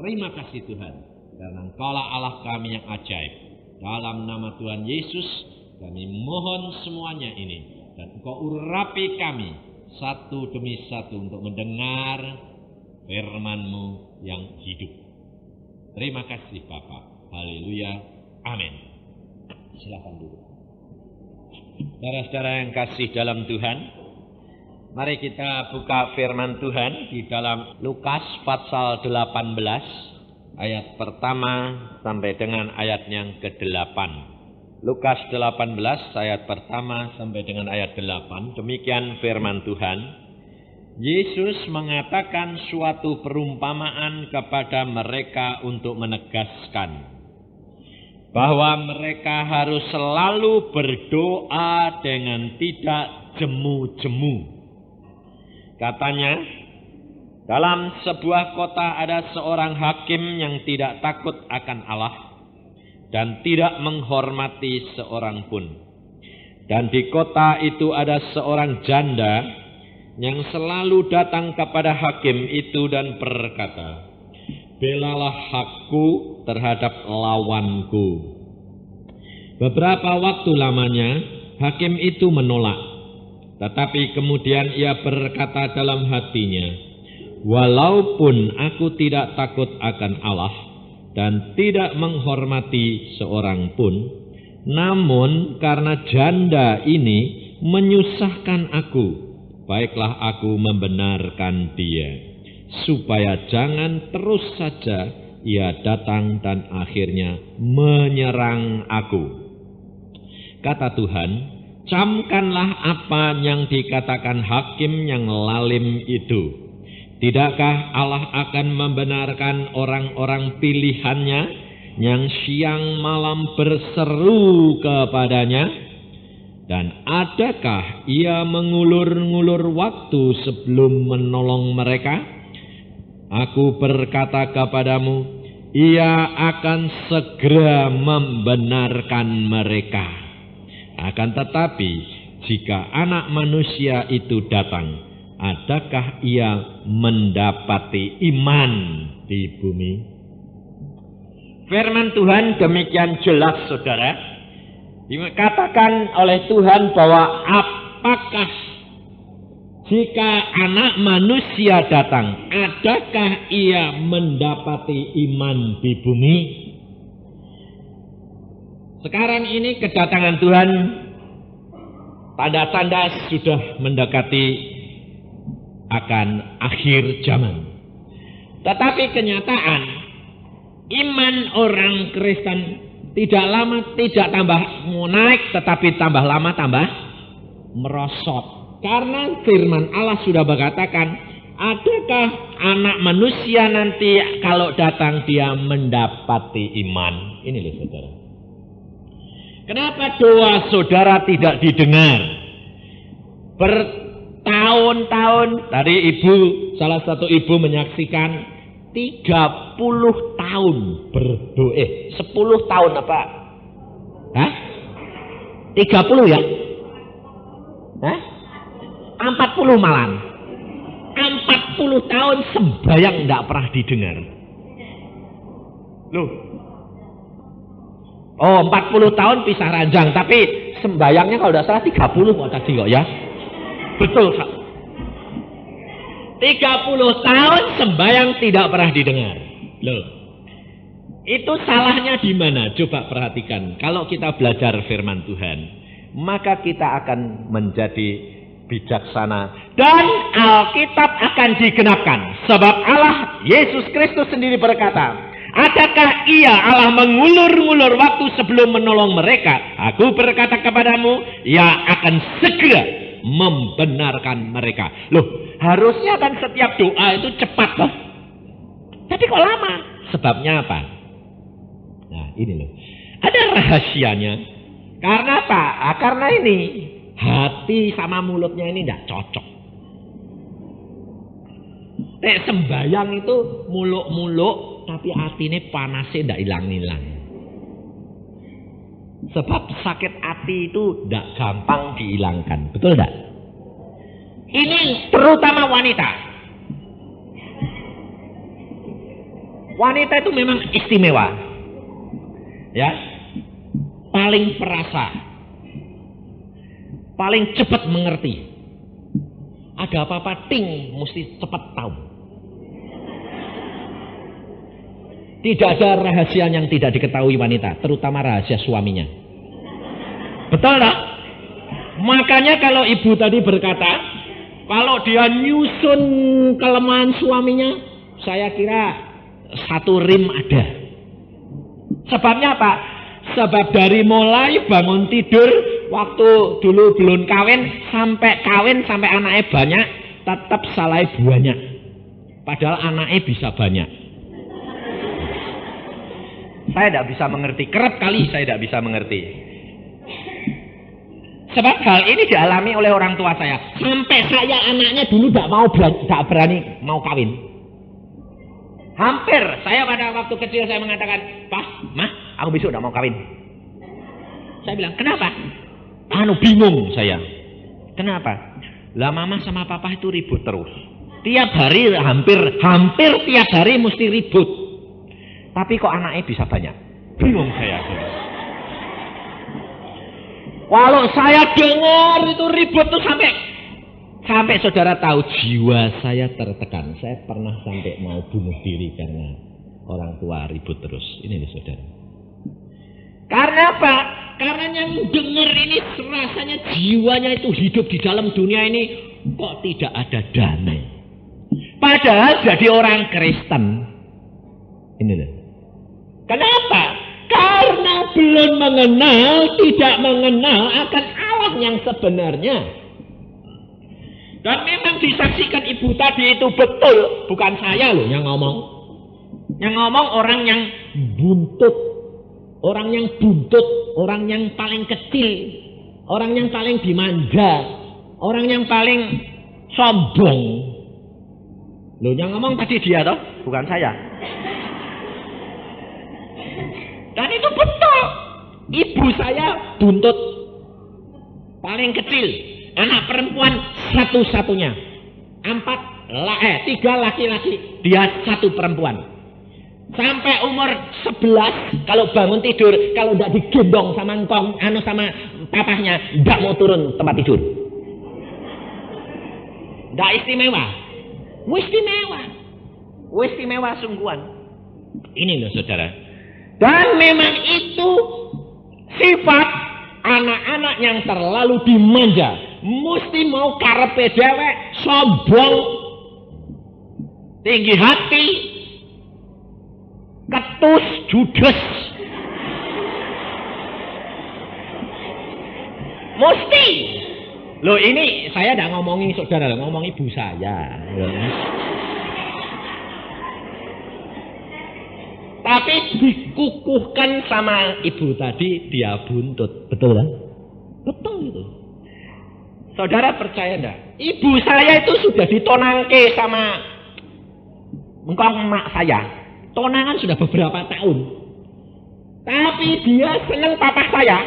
Terima kasih Tuhan, karena Engkaulah Allah kami yang ajaib. Dalam nama Tuhan Yesus, kami mohon semuanya ini, dan Engkau urapi kami satu demi satu untuk mendengar firman-Mu yang hidup. Terima kasih Bapa. Haleluya. Amin. Silakan dulu. Saudara-saudara yang kasih dalam Tuhan, mari kita buka firman Tuhan di dalam Lukas pasal 18 ayat pertama sampai dengan ayat yang ke-8. Lukas 18 ayat pertama sampai dengan ayat 8. Demikian firman Tuhan. Yesus mengatakan suatu perumpamaan kepada mereka untuk menegaskan bahwa mereka harus selalu berdoa dengan tidak jemu-jemu. Katanya, dalam sebuah kota ada seorang hakim yang tidak takut akan Allah dan tidak menghormati seorang pun. Dan di kota itu ada seorang janda yang selalu datang kepada hakim itu dan berkata, "Belalah hakku terhadap lawanku." Beberapa waktu lamanya hakim itu menolak. Tetapi kemudian ia berkata dalam hatinya, "Walaupun aku tidak takut akan Allah dan tidak menghormati seorang pun, namun karena janda ini menyusahkan aku, baiklah aku membenarkan dia, supaya jangan terus saja ia datang dan akhirnya menyerang aku." Kata Tuhan, "Camkanlah apa yang dikatakan hakim yang lalim itu. Tidakkah Allah akan membenarkan orang-orang pilihannya yang siang malam berseru kepadanya? Dan adakah ia mengulur-ngulur waktu sebelum menolong mereka? Aku berkata kepadamu, ia akan segera membenarkan mereka. Akan tetapi, jika Anak Manusia itu datang, adakah ia mendapati iman di bumi?" Firman Tuhan demikian jelas, saudara. Dikatakan oleh Tuhan bahwa apakah jika Anak Manusia datang, adakah ia mendapati iman di bumi? Sekarang ini kedatangan Tuhan, tanda-tanda sudah mendekati akan akhir zaman. Tetapi kenyataan, iman orang Kristen tidak lama tidak tambah naik, tetapi tambah lama tambah merosot. Karena firman Allah sudah berkatakan, adakah Anak Manusia nanti kalau datang dia mendapati iman? Ini loh saudara. Kenapa doa saudara tidak didengar? Bertahun-tahun, tadi salah satu ibu menyaksikan 30 tahun berdoa. 10 tahun apa? Hah? 30 ya? Hah? 40 malam. 40 tahun sembahyang tidak pernah didengar. Loh. Oh, 40 tahun pisah ranjang, tapi sembayangnya kalau tidak salah 30 kok tadi kok ya. Betul, Kak. 30 tahun sembayang tidak pernah didengar. Loh. Itu salahnya di mana? Coba perhatikan. Kalau kita belajar firman Tuhan, maka kita akan menjadi bijaksana dan Alkitab akan digenapkan. Sebab Allah, Yesus Kristus sendiri berkata, adakah ia Allah mengulur-ngulur waktu sebelum menolong mereka? Aku berkata kepadamu, ia akan segera membenarkan mereka. Loh, harusnya kan setiap doa itu cepat loh. Tapi kok lama? Sebabnya apa? Nah ini loh, ada rahasianya. Karena apa? Karena ini hati sama mulutnya ini tidak cocok. Sembayang itu muluk-muluk, tapi hatinya panasnya tidak hilang-hilang. Sebab sakit hati itu tidak gampang dihilangkan. Betul tidak? Ini terutama wanita. Wanita itu memang istimewa. Ya. Paling perasa. Paling cepat mengerti. Ada apa-apa ting mesti cepat tahu. Tidak ada rahasia yang tidak diketahui wanita, terutama rahasia suaminya. Betul tak? Makanya kalau ibu tadi berkata, kalau dia nyusun kelemahan suaminya, saya kira satu rim ada. Sebabnya apa? Sebab dari mulai bangun tidur, waktu dulu belum kawin, sampai anaknya banyak, tetap salah banyak. Padahal anaknya bisa banyak. Saya tidak bisa mengerti, kerap kali saya tidak bisa mengerti. Sebab hal ini dialami oleh orang tua saya. Sampai saya anaknya dulu tidak berani mau kawin. Hampir saya pada waktu kecil saya mengatakan, "Pak, Mah, aku besok tidak mau kawin." Saya bilang, "Kenapa?" Bingung saya. Kenapa? Lah mama sama papa itu ribut terus. Tiap hari hampir tiap hari mesti ribut. Tapi kok anaknya bisa banyak? Bingung saya. Kalau saya dengar itu ribut tuh sampai saudara tahu jiwa saya tertekan. Saya pernah sampai mau bunuh diri karena orang tua ribut terus. Ini nih saudara. Karena apa? Karena yang dengar ini rasanya jiwanya itu hidup di dalam dunia ini kok tidak ada damai. Padahal jadi orang Kristen. Ini loh. Kenapa? Karena belum tidak mengenal akan Allah yang sebenarnya. Dan memang disaksikan ibu tadi itu betul, bukan saya loh yang ngomong. Yang ngomong orang yang buntut, orang yang paling kecil, orang yang paling dimanja, orang yang paling sombong. Loh yang ngomong tadi dia toh, bukan saya. Dan itu betul. Ibu saya buntut. Paling kecil. Anak perempuan satu-satunya. 3 laki-laki. Dia 1 perempuan. Sampai umur 11. Kalau bangun tidur. Kalau tidak digendong sama sama papahnya. Tidak mau turun tempat tidur. Tidak istimewa. Istimewa sungguhan. Ini loh saudara. Dan memang itu sifat anak-anak yang terlalu dimanja. Mesti mau karepe dewek, sombong, tinggi hati, ketus, judes. Mesti. Loh ini saya tidak ngomongin saudara, ngomong ibu saya. Tapi dikukuhkan sama ibu tadi, dia buntut. Betul kan? Betul itu. Saudara percaya enggak? Ibu saya itu sudah ditonangke sama emak saya. Tonangan sudah beberapa tahun. Tapi dia senang papa saya.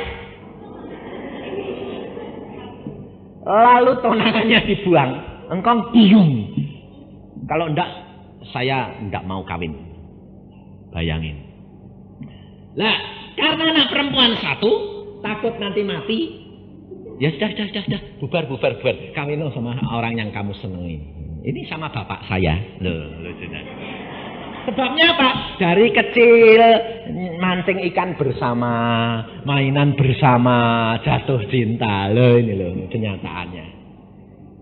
Lalu tonangannya dibuang. Engkau bingung. Kalau enggak, saya enggak mau kawin. Bayangin. Lah, karena anak perempuan 1, takut nanti mati. Ya sudah. Bubar. Kawin sama orang yang kamu senangi. Ini sama bapak saya. Loh, sudah. Sebabnya apa? Dari kecil mancing ikan bersama, mainan bersama, jatuh cinta. Loh, ini loh kenyataannya.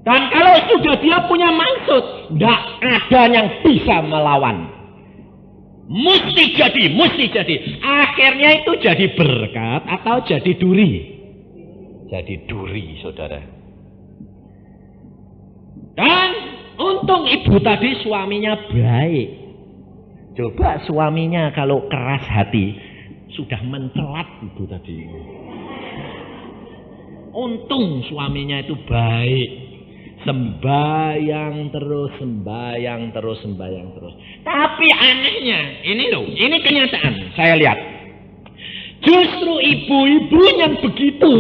Dan kalau sudah dia punya maksud, tidak ada yang bisa melawan. Mesti jadi. Akhirnya itu jadi berkat atau jadi duri. Jadi duri, saudara. Dan untung ibu tadi suaminya baik. Coba suaminya kalau keras hati, sudah mencelat ibu tadi. Untung suaminya itu baik. Sembayang terus. Tapi anehnya, ini kenyataan, saya lihat. Justru ibu-ibu yang begitu,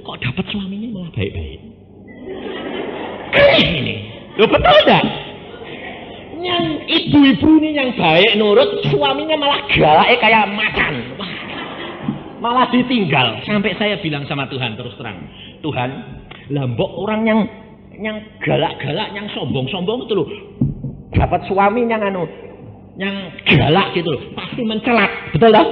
kok dapat suaminya malah baik-baik. Aneh ini. Loh betul enggak? Yang ibu-ibu ini yang baik nurut, suaminya malah galak kayak macan. Wah, malah ditinggal. Sampai saya bilang sama Tuhan terus terang, Tuhan, lambok orang yang galak-galak, yang sombong-sombong itu loh, dapat suami yang galak gitu loh, pasti mencelat, betul lah.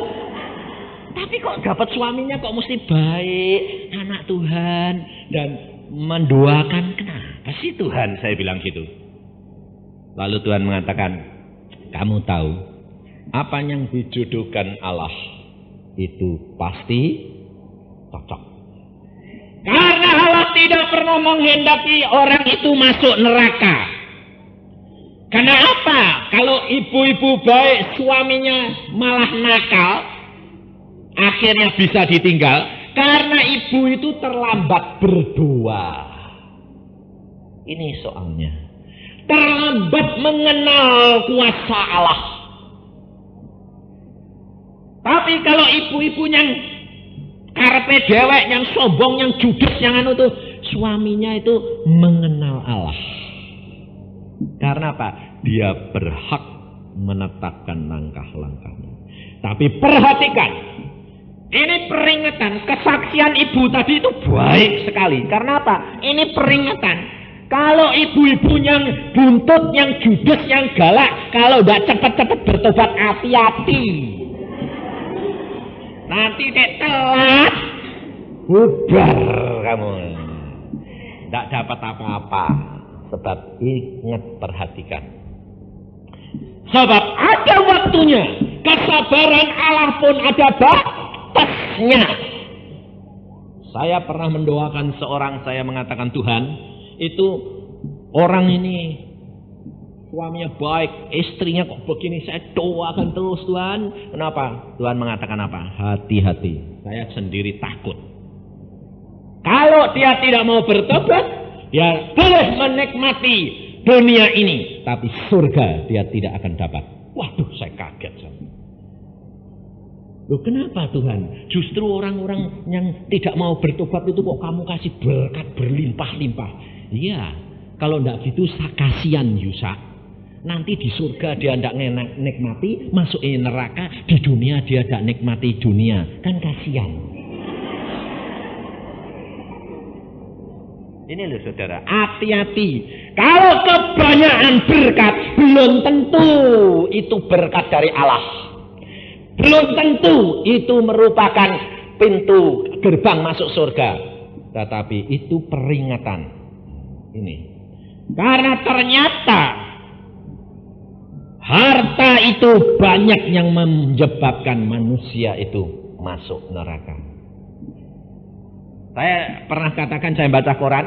Tapi kok dapat suaminya kok mesti baik, anak Tuhan dan mendoakan, kenapa sih Tuhan? Saya bilang gitu. Lalu Tuhan mengatakan, kamu tahu apa yang dijodohkan Allah itu pasti cocok. Karena Allah tidak pernah menghendaki orang itu masuk neraka. Karena apa? Kalau ibu-ibu baik suaminya malah nakal, akhirnya bisa ditinggal karena ibu itu terlambat berdoa. Ini soalnya. Terlambat mengenal kuasa Allah. Tapi kalau ibu-ibu yang karepe dewek, yang sombong, yang judes, yang tuh suaminya itu mengenal Allah. Karena apa? Dia berhak menetapkan langkah-langkahnya. Tapi perhatikan, ini peringatan, kesaksian ibu tadi itu baik sekali. Karena apa? Ini peringatan. Kalau ibu-ibu yang buntut, yang judes, yang galak, kalau tidak cepat-cepat bertobat, hati-hati. Nanti telat, bubar kamu. Tidak dapat apa-apa. Sebab ingat, perhatikan. Sebab ada waktunya. Kesabaran Allah pun ada batasnya. Saya pernah mendoakan seorang, saya mengatakan, Tuhan, itu orang ini suaminya baik, istrinya kok begini, saya doakan terus Tuhan. Kenapa? Tuhan mengatakan apa? Hati-hati, saya sendiri takut. Kalau dia tidak mau bertobat, ya boleh menikmati dunia ini, tapi surga dia tidak akan dapat. Waduh, saya kaget. Loh, kenapa Tuhan? Justru orang-orang yang tidak mau bertobat itu kok kamu kasih berkat berlimpah-limpah. Iya, kalau tidak gitu kasihan Yusa. Nanti di surga dia tidak nikmati, masuk neraka, di dunia dia tidak nikmati dunia. Kan kasihan. Ini loh saudara, hati-hati. Kalau kebanyakan berkat, belum tentu itu berkat dari Allah. Belum tentu itu merupakan pintu gerbang masuk surga. Tetapi itu peringatan. Ini. Karena ternyata harta itu banyak yang menyebabkan manusia itu masuk neraka. Saya pernah katakan, saya baca koran,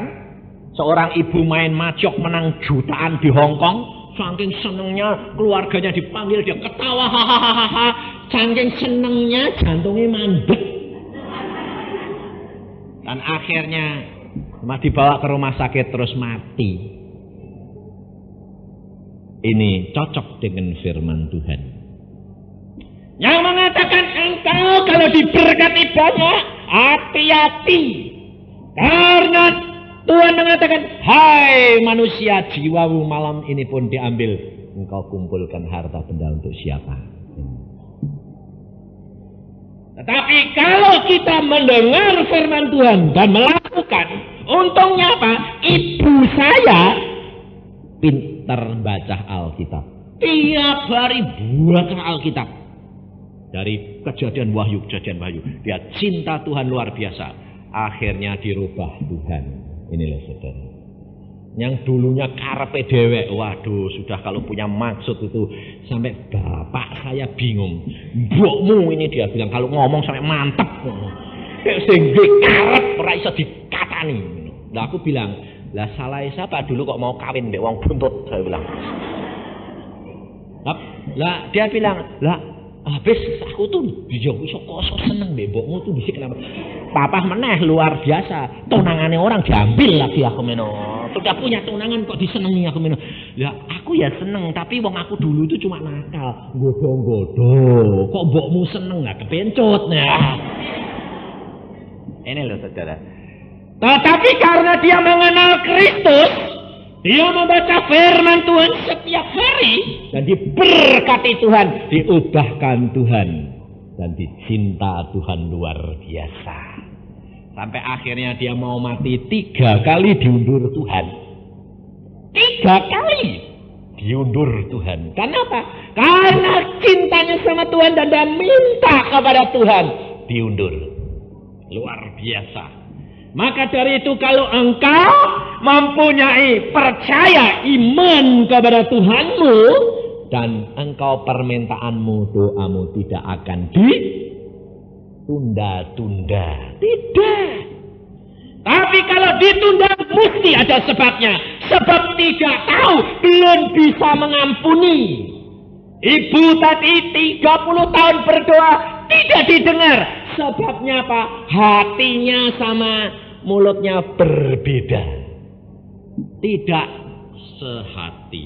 seorang ibu main macok menang jutaan di Hong Kong, saking senengnya keluarganya dipanggil, dia ketawa hahaha, saking senengnya jantungnya mandek. Dan akhirnya dibawa ke rumah sakit terus mati. Ini cocok dengan firman Tuhan yang mengatakan engkau kalau diberkati banyak, hati-hati. Karena Tuhan mengatakan, hai manusia, jiwamu malam ini pun diambil. Engkau kumpulkan harta benda untuk siapa? Tetapi kalau kita mendengar firman Tuhan dan melakukan, untungnya apa? Ibu saya pintar baca Alkitab. Tiap hari baca Alkitab. Dari kejadian wahyu. Dia cinta Tuhan luar biasa. Akhirnya dirubah Tuhan. Inilah saudara. Yang dulunya karepe dewek. Waduh, sudah kalau punya maksud itu. Sampai bapak saya bingung. Mbokmu ini dia bilang. Kalau ngomong sampai mantep. Sehingga karep ora iso dikatani. Nah aku bilang, lah salah siapa dulu kok mau kawin mbek wong buntut, saya bilang. Lah dia bilang, lah habis aku tuh yo iso kosok seneng mbek mbokmu tuh bisa kenapa? Papa meneh luar biasa. Tunangannya orang diambil lagi aku meno. Sudah punya tunangan kok disenengi aku meno. Ya aku ya seneng, tapi wong aku dulu itu cuma nakal, godho-godho. Kok mbokmu seneng nggak kepencut nah. Ini loh saudara. Tetapi karena dia mengenal Kristus, Dia membaca firman Tuhan setiap hari dan diberkati Tuhan, diubahkan Tuhan dan dicinta Tuhan luar biasa. Sampai akhirnya dia mau mati 3 kali diundur Tuhan. 3 kali diundur Tuhan. Kenapa? Karena cintanya sama Tuhan dan dia minta kepada Tuhan diundur. Luar biasa. Maka dari itu kalau engkau mempunyai percaya iman kepada Tuhanmu dan engkau permintaanmu, doamu tidak akan ditunda-tunda. Tidak. Tapi kalau ditunda mesti ada sebabnya. Sebab tidak tahu, belum bisa mengampuni. Ibu tadi 30 tahun berdoa tidak didengar. Sebabnya apa? Hatinya sama mulutnya berbeda. Tidak sehati.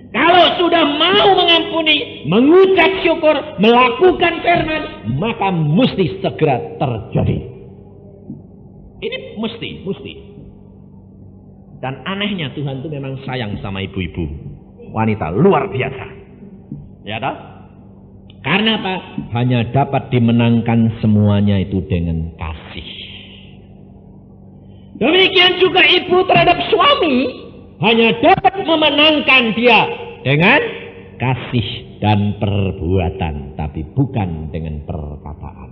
Kalau sudah mau mengampuni, mengucap syukur, melakukan firman, maka mesti segera terjadi. Ini mesti. Dan anehnya Tuhan itu memang sayang sama ibu-ibu wanita luar biasa. Ya toh? Karena apa? Hanya dapat dimenangkan semuanya itu dengan kasih. Demikian juga ibu terhadap suami hanya dapat memenangkan dia dengan kasih dan perbuatan, tapi bukan dengan perkataan.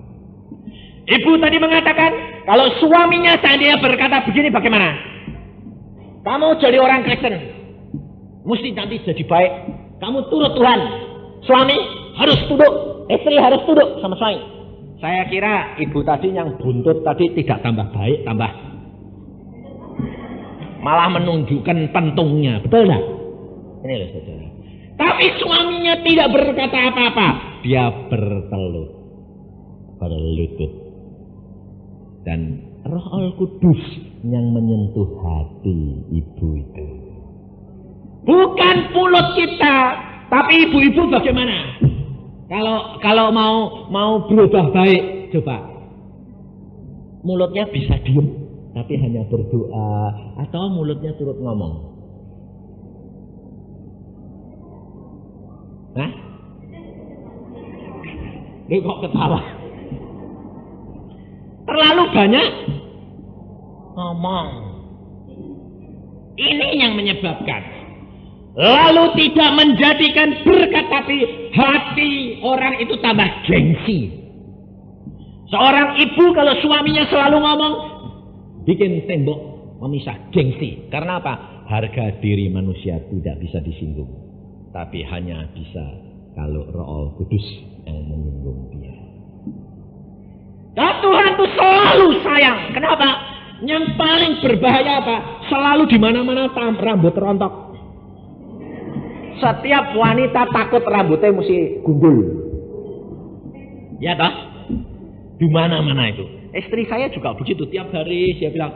Ibu tadi mengatakan kalau suaminya seandainya berkata begini, bagaimana? Kamu jadi orang Kristen, mesti nanti jadi baik. Kamu turut Tuhan. Suami harus tunduk, istri harus tunduk sama suami. Saya kira ibu tadi yang buntut tadi tidak tambah baik, tambah malah menunjukkan pentungnya. Betul enggak? Ini loh saudara. Tapi suaminya tidak berkata apa-apa. Dia berlutut. Dan Roh Kudus yang menyentuh hati ibu itu. Bukan mulut kita, tapi ibu-ibu bagaimana? Kalau mau berubah baik, coba. Mulutnya bisa diem, tapi hanya berdoa, atau mulutnya turut ngomong. Hah? Lu kok ketawa? Terlalu banyak ngomong. Ini yang menyebabkan. Lalu tidak menjadikan berkat, tapi hati orang itu tambah gengsi. Seorang ibu kalau suaminya selalu ngomong, bikin tembok memisah, gengsi. Karena apa? Harga diri manusia tidak bisa disinggung. Tapi hanya bisa kalau Roh Kudus yang menyinggung dia. Dan Tuhan itu selalu sayang. Kenapa? Yang paling berbahaya apa? Selalu di mana-mana rambut rontok. Setiap wanita takut rambutnya mesti gundul. Ya toh? Di mana-mana itu. Istri saya juga begitu. Tiap hari saya bilang,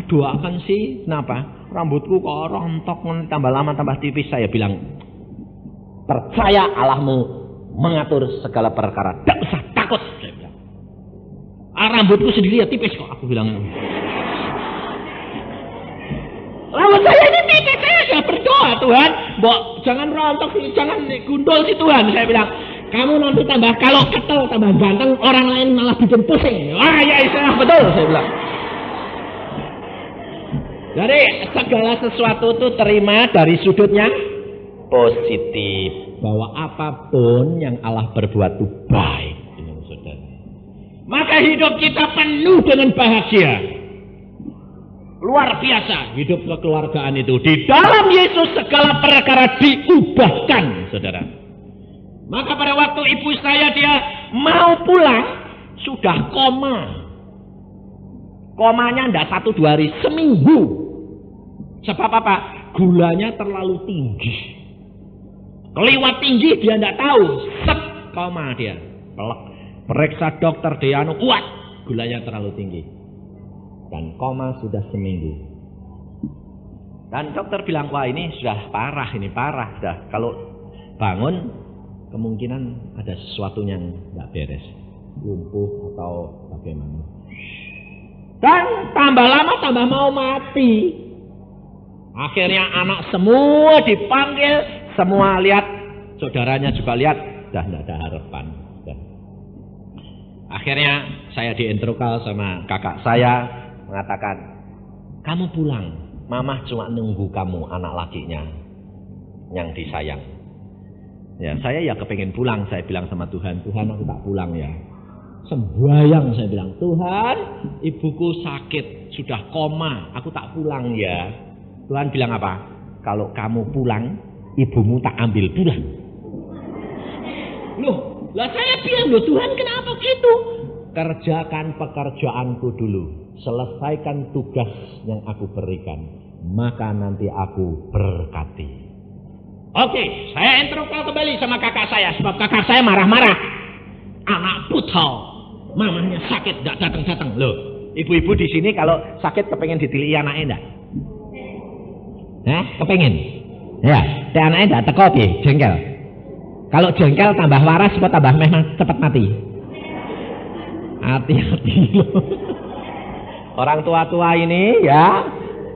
doakan sih. Kenapa? Rambutku kok rontok, tambah lama tambah tipis. Saya bilang, percaya Allahmu mengatur segala perkara. Tidak usah takut. Saya bilang. Rambutku sendiri ya tipis kok. Aku bilang. Lalu saya ini tipis. Saya sudah berdoa, Tuhan. Jangan rontok sih, jangan gundul sih Tuhan. Saya bilang, kamu nanti tambah kalau ketel, tambah ganteng, orang lain malah bikin pusing. Wah ya Isra, betul, saya bilang. Jadi segala sesuatu itu terima dari sudutnya positif. Bahwa apapun yang Allah berbuat itu baik. Maka hidup kita penuh dengan bahagia. Luar biasa hidup kekeluargaan itu. Di dalam Yesus segala perkara diubahkan, saudara. Maka pada waktu ibu saya dia mau pulang, sudah koma. Komanya tidak 1-2 hari, seminggu. Sebab apa? Gulanya terlalu tinggi. Keliwat tinggi dia tidak tahu. Set, koma dia. Periksa dokter dia kuat. Gulanya terlalu tinggi. Dan koma sudah seminggu. Dan dokter bilang, wah ini sudah parah, sudah. Kalau bangun, kemungkinan ada sesuatu yang nggak beres, lumpuh atau bagaimana. Dan tambah lama tambah mau mati. Akhirnya anak semua dipanggil, semua lihat, saudaranya juga lihat, dah tidak ada harapan. Akhirnya saya diinterogasi sama kakak saya, mengatakan, kamu pulang, mama cuma nunggu kamu, anak lakinya yang disayang. Ya, saya ya kepengen pulang, saya bilang sama Tuhan, Tuhan aku tak pulang ya. Sembayang saya bilang, Tuhan ibuku sakit, sudah koma, aku tak pulang ya. Tuhan bilang apa? Kalau kamu pulang, ibumu tak ambil pulang. Loh, lah saya bilang, loh Tuhan kenapa gitu? Kerjakan pekerjaanku dulu, selesaikan tugas yang aku berikan, maka nanti aku berkati. Oke, saya interogasi kembali sama kakak saya, sebab kakak saya marah-marah. Anak putal, mamanya sakit, gak datang-datang. Loh, ibu-ibu di sini kalau sakit kepengen ditilihi anaknya enggak? Kepengen? Ya, anaknya enggak teko piye, jengkel. Kalau jengkel tambah waras atau tambah cepat mati? Hati-hati loh. Orang tua-tua ini ya,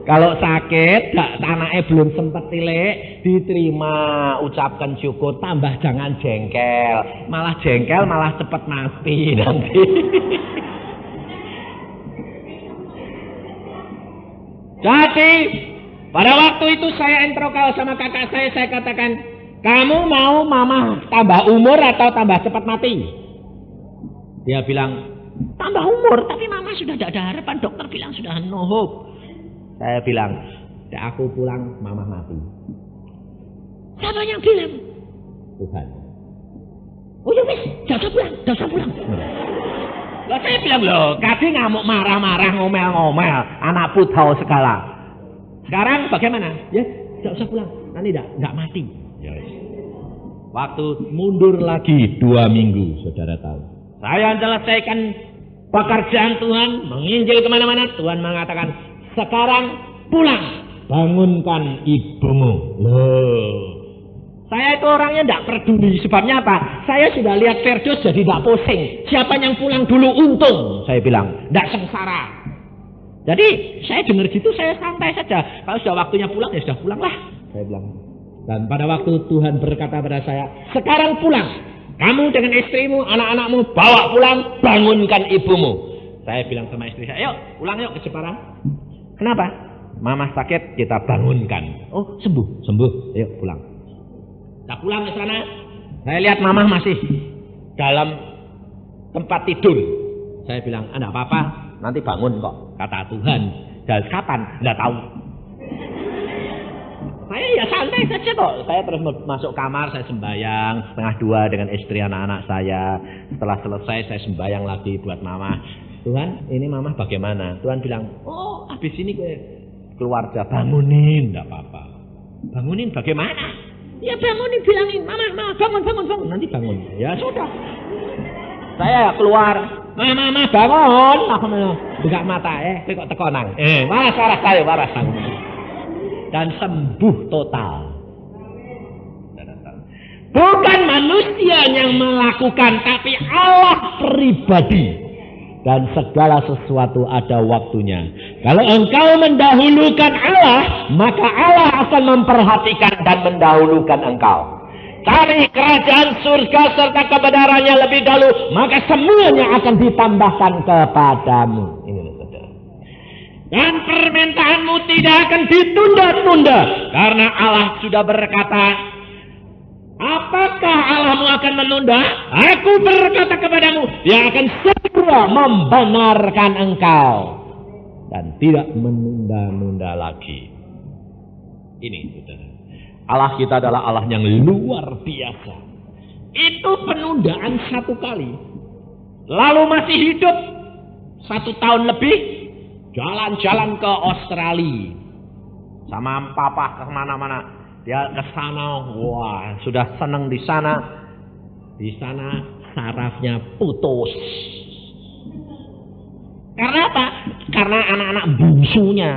kalau sakit, anaknya belum sempat tilik, diterima, ucapkan syukur, tambah jangan jengkel. Malah jengkel, malah cepat mati nanti. Jadi, pada waktu itu saya interogasi sama kakak saya katakan, kamu mau mama tambah umur atau tambah cepat mati? Dia bilang, tambah umur, tapi mama sudah tidak ada harapan, dokter bilang sudah no hope. Saya bilang, aku pulang, mama mati. Siapa yang bilang? Tuhan. Oh ya wis, jangan pulang. Lah saya bilang, loh, kadang ngamuk marah-marah, ngomel-ngomel, anak putau segala. Sekarang bagaimana? Ya, tidak usah pulang, nanti tidak mati. Ya wis. Waktu mundur lagi 2 minggu, saudara tahu. Saya selesaikan pekerjaan Tuhan, menginjil kemana-mana. Tuhan mengatakan, sekarang pulang, bangunkan ibumu. Loh, saya itu orangnya tidak peduli. Sebabnya apa? Saya sudah lihat Firdaus jadi tidak pusing. Siapa yang pulang dulu untung, saya bilang, tidak sengsara. Jadi saya dengar gitu, saya santai saja. Kalau sudah waktunya pulang, ya sudah pulanglah, saya bilang. Dan pada waktu Tuhan berkata pada saya, sekarang pulang. Kamu dengan istrimu, anak-anakmu bawa pulang, bangunkan ibumu. Saya bilang sama istri saya, yuk pulang yuk ke Jepara. Kenapa? Mama sakit, kita bangunkan. Oh sembuh, yuk pulang. Kita pulang ke sana, saya lihat mama masih dalam tempat tidur. Saya bilang, enggak apa-apa, nanti bangun kok, kata Tuhan. Dan kapan? Enggak tahu. Saya ya santai saja kok. Saya terus masuk kamar, saya sembahyang 1:30 dengan istri anak-anak saya. Setelah selesai saya sembahyang lagi buat mama. Tuhan, ini mama bagaimana? Tuhan bilang, oh habis ini gue keluarga bangunin, enggak apa-apa. Bangunin bagaimana? Ya bangunin, bilangin, mama bangun. Nanti bangun. Ya sudah. Saya keluar, mama bangun. Aku buka mata, kowe kok teko nang. Waras bangun. Dan sembuh total. Bukan manusia yang melakukan, tapi Allah pribadi. Dan segala sesuatu ada waktunya. Kalau engkau mendahulukan Allah, maka Allah akan memperhatikan dan mendahulukan engkau. Cari kerajaan surga serta kebenarannya lebih dahulu, maka semuanya akan ditambahkan kepadamu. Ini saudara. Dan permintaanmu tidak akan ditunda-tunda, karena Allah sudah berkata, apakah Allahmu akan menunda? Aku berkata kepadamu, Dia akan segera membenarkan engkau dan tidak menunda-nunda lagi. Ini saudara. Allah kita adalah Allah yang luar biasa. Itu penundaan 1 kali. Lalu masih hidup 1 tahun lebih, jalan-jalan ke Australia. Sama papa ke mana-mana. Dia ke sana, wah, sudah senang di sana. Di sana sarafnya putus. Karena apa? Karena anak-anak bungsunya.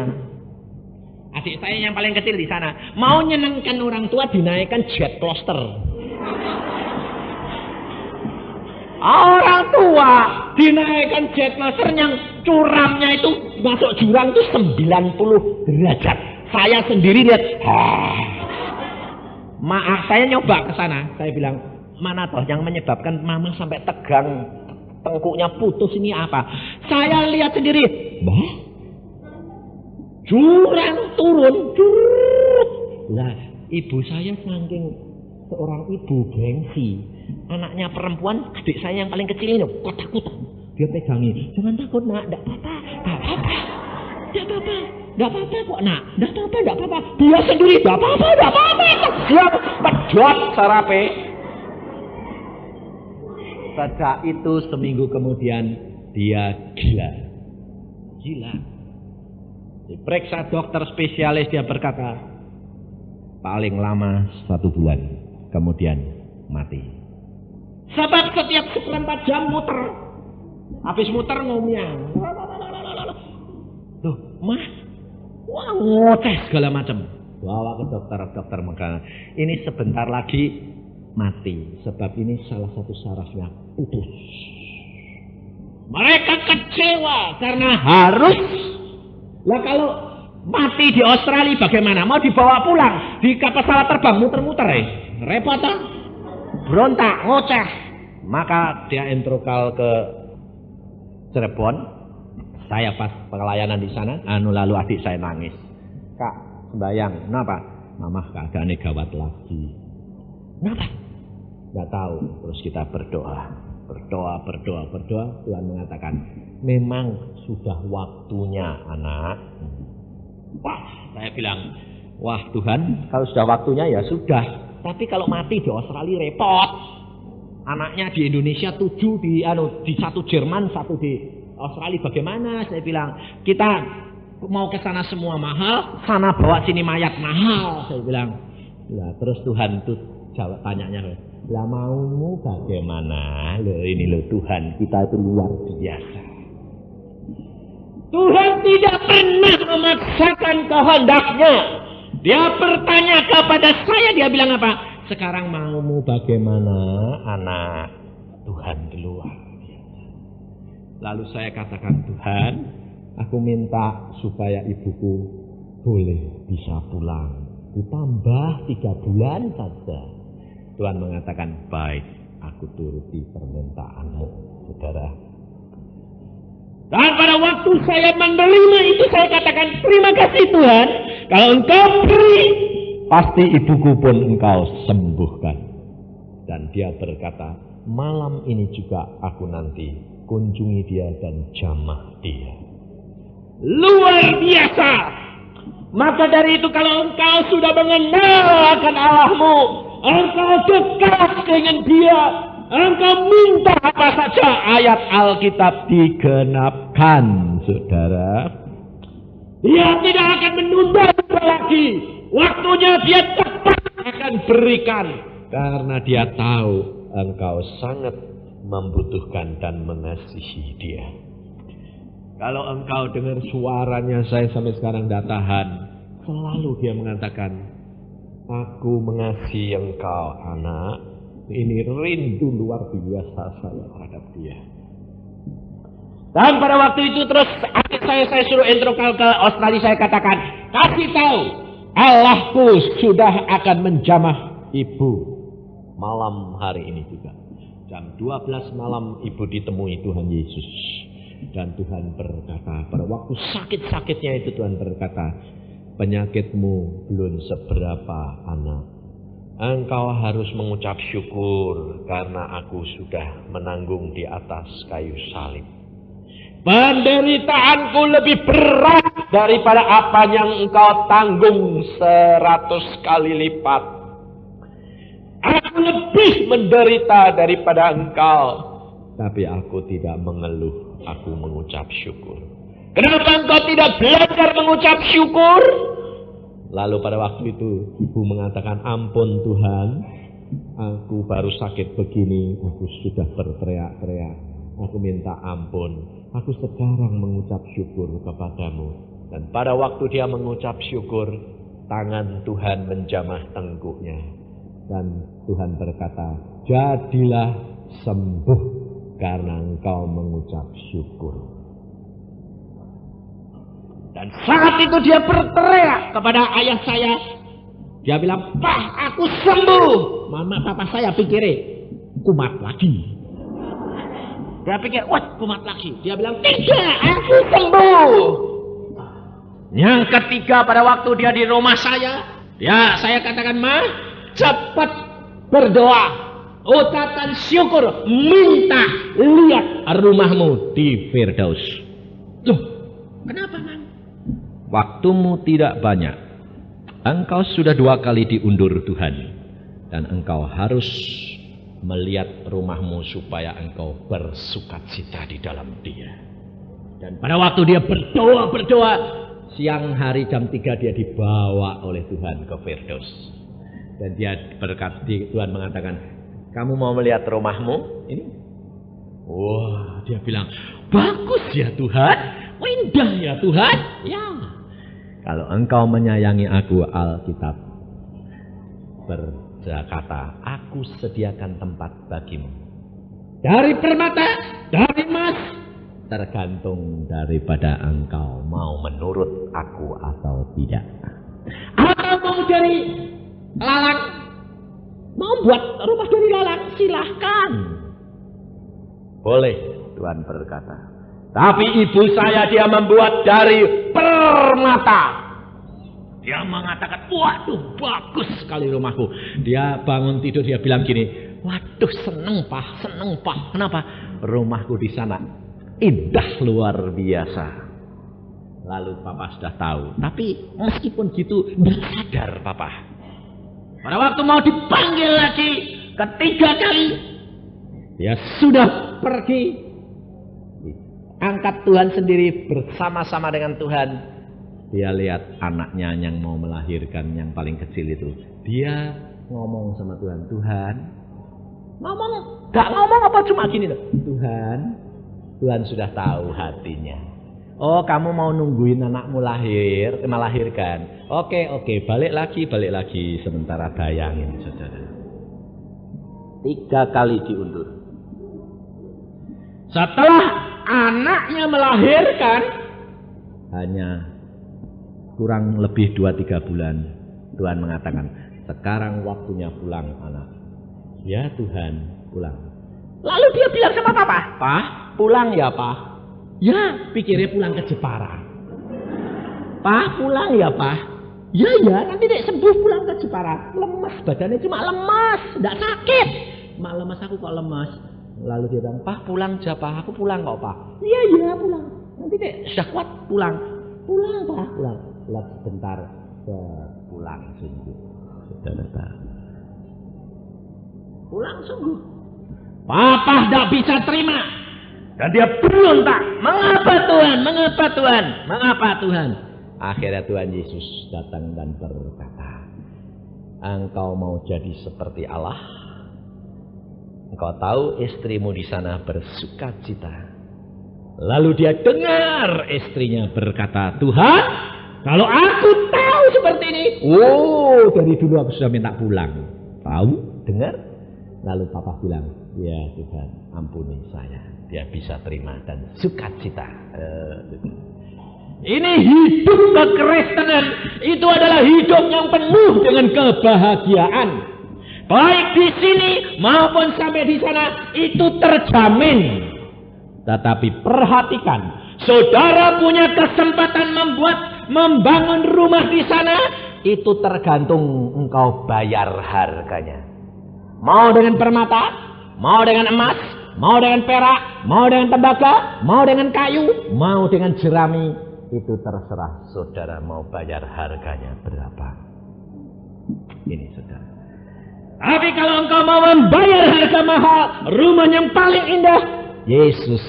Adik saya yang paling kecil di sana mau nyenangkan orang tua, dinaikkan jet cluster. Orang tua dinaikkan jet cluster yang curamnya itu masuk jurang itu 90 derajat. saya sendiri lihat. Maaf, saya nyoba ke sana. Saya bilang, mana toh yang menyebabkan mama sampai tegang, tengkuknya putus ini apa? Saya lihat sendiri. Bah, jurang turun. Lah, ibu saya saking seorang ibu gengsi. Anaknya perempuan, adik saya yang paling kecil ini, kotak-kotak. Dia pegangi. Jangan takut nak, enggak apa-apa. Enggak apa-apa. Enggak apa-apa. Enggak apa-apa kok nak. Enggak apa-apa, enggak apa-apa. Dia sendiri, enggak apa-apa, enggak apa-apa. Dia pedot sarape. Sejak itu seminggu kemudian dia gila. Gila. Diperiksa dokter spesialis, dia berkata, paling lama 1 bulan. Kemudian mati. Sebab setiap 1/4 jam muter. Habis muter ngomong. Tuh, mah, wah ngoceh segala macam. Bawa ke dokter, dokter mengatakan, ini sebentar lagi mati. Sebab ini salah satu sarafnya putus. Mereka kecewa karena harus. Lah kalau mati di Australia bagaimana? Mau dibawa pulang di pesawat terbang muter-muter repot kan? Berontak, ngoceh. Maka dia introkal ke Cirebon. Saya pas pelayanan di sana, lalu adik saya nangis. Kak, sembayang. Kenapa? Mama keadaannya gawat lagi. Kenapa? Nggak tahu. Terus kita berdoa. Tuhan mengatakan, memang sudah waktunya anak. Wah, saya bilang, wah Tuhan, kalau sudah waktunya ya sudah. Tapi kalau mati di Australia repot. Anaknya di Indonesia 7, di 1 Jerman, 1 di Australia, bagaimana? Saya bilang, kita mau ke sana semua mahal, sana bawa sini mayat mahal. Saya bilang, lah terus Tuhan tuh jawab tanyanya, lah maumu bagaimana? Loh ini loh Tuhan, kita itu luar biasa. Tuhan tidak pernah memaksakan kehendaknya. Dia bertanya kepada saya, dia bilang apa? Sekarang maumu bagaimana anak? Tuhan luar biasa. Lalu saya katakan, Tuhan, aku minta supaya ibuku boleh bisa pulang. Ditambah 3 bulan saja. Tuhan mengatakan, baik, aku turuti permintaanmu, saudara. Dan pada waktu saya menerima itu, saya katakan, terima kasih Tuhan. Kalau engkau beri, pasti ibuku pun engkau sembuhkan. Dan dia berkata, malam ini juga aku nanti kunjungi dia dan jamah dia. Luar biasa. Maka dari itu kalau engkau sudah mengenal akan Allahmu, engkau dekat dengan dia, engkau minta apa saja, ayat Alkitab digenapkan, saudara. Dia tidak akan menunda lagi. Waktunya dia cepat akan berikan. Karena dia tahu engkau sangat membutuhkan dan mengasihi dia. Kalau engkau dengar suaranya, saya sampai sekarang tidak tahan. Selalu dia mengatakan, aku mengasihi engkau anak. Ini rindu luar biasa saya terhadap dia. Dan pada waktu itu terus adik saya suruh introkal ke Australia. Saya katakan, kasih tahu, Allahku sudah akan menjamah ibu malam hari ini juga. Jam 12 malam ibu ditemui Tuhan Yesus. Dan Tuhan berkata, pada waktu sakit-sakitnya itu Tuhan berkata, penyakitmu belum seberapa anak. Engkau harus mengucap syukur karena aku sudah menanggung di atas kayu salib. Penderitaanku lebih berat daripada apa yang engkau tanggung 100 kali lipat. Aku lebih menderita daripada engkau. Tapi aku tidak mengeluh, aku mengucap syukur. Kenapa engkau tidak belajar mengucap syukur? Lalu pada waktu itu ibu mengatakan, ampun Tuhan, aku baru sakit begini, aku sudah berteriak-teriak. Aku minta ampun, aku sekarang mengucap syukur kepadamu. Dan pada waktu dia mengucap syukur, tangan Tuhan menjamah tengkuknya. Dan Tuhan berkata, jadilah sembuh karena engkau mengucap syukur. Dan saat itu dia berteriak kepada ayah saya. Dia bilang, "Pak, aku sembuh." Mama papa saya pikirnya kumat lagi. Dia pikir, wah, kumat lagi. Dia bilang, "Tidak, aku sembuh." Yang ketiga, pada waktu dia di rumah saya katakan, "Ma, cepat berdoa, ucapkan syukur, minta lihat rumahmu di Firdaus." Loh, kenapa, Man? Waktumu tidak banyak. Engkau sudah 2 kali diundur Tuhan. Dan engkau harus melihat rumahmu supaya engkau bersukacita di dalam dia. Dan pada waktu dia berdoa, siang hari jam 3 dia dibawa oleh Tuhan ke Firdaus. Dan dia Tuhan mengatakan, "Kamu mau melihat rumahmu ini?" Wah, dia bilang, "Bagus ya Tuhan, indah ya Tuhan." Ya. Kalau engkau menyayangi aku, Alkitab berkata, "Aku sediakan tempat bagimu." Dari permata, dari emas, tergantung daripada engkau mau menurut aku atau tidak. Atau mau dari lalang, mau buat rumah dari lalang, silahkan. Boleh, Tuhan berkata. Tapi ibu saya dia membuat dari permata. Dia mengatakan, "Waduh, bagus sekali rumahku." Dia bangun tidur, dia bilang gini, "Waduh, seneng Pak. Kenapa? Rumahku di sana indah luar biasa." Lalu Papa sudah tahu. Tapi meskipun gitu, tidak sadar Papa. Pada waktu mau dipanggil lagi ketiga kali, dia sudah pergi. Angkat Tuhan sendiri bersama-sama dengan Tuhan. Dia lihat anaknya yang mau melahirkan, yang paling kecil itu. Dia ngomong sama Tuhan, "Tuhan," gak ngomong apa, cuma gini loh, Tuhan sudah tahu hatinya. Oh, kamu mau nungguin anakmu melahirkan. Oke, balik lagi. Sementara bayangin saudara, 3 kali diundur. Setelah anaknya melahirkan, hanya kurang lebih 2-3 bulan, Tuhan mengatakan, "Sekarang waktunya pulang anak." Ya Tuhan, pulang. Lalu dia bilang sama Papa, "Pak, pulang ya Pak." Ya, pikirnya pulang ke Jepara. "Pak, pulang ya Pak." Ya, nanti dek sembuh pulang ke Jepara. Lemas, badannya cuma lemas, tidak sakit. "Mak, lemas, aku kok lemas." Lalu dia bilang, "Pak, pulang aja Pak, aku pulang kok Pak." Iya, pulang. Nanti dek sudah kuat pulang. "Pulang Pak, pulang." Lihat sebentar, pulang sungguh. Saudara, pulang sungguh. Papa tidak bisa terima. Dan dia berontak. Mengapa Tuhan? Akhirnya Tuhan Yesus datang dan berkata, "Engkau mau jadi seperti Allah? Engkau tahu istrimu di sana bersukacita." Lalu dia dengar istrinya berkata, "Tuhan, kalau aku tahu seperti ini, dari dulu aku sudah minta pulang." Tahu? Dengar? Lalu Papa bilang, "Ya Tuhan, ampuni saya." Dia bisa terima dan sukacita. Ini hidup kekristenan. Itu adalah hidup yang penuh dengan kebahagiaan. Baik di sini maupun sampai di sana, itu terjamin. Tetapi perhatikan, saudara punya kesempatan membangun rumah di sana, itu tergantung engkau bayar harganya. Mau dengan permata, mau dengan emas, mau dengan perak, mau dengan tembaga, mau dengan kayu, mau dengan jerami, itu terserah saudara mau bayar harganya berapa. Ini saudara. Tapi kalau engkau mau membayar harga mahal, rumah yang paling indah, Yesus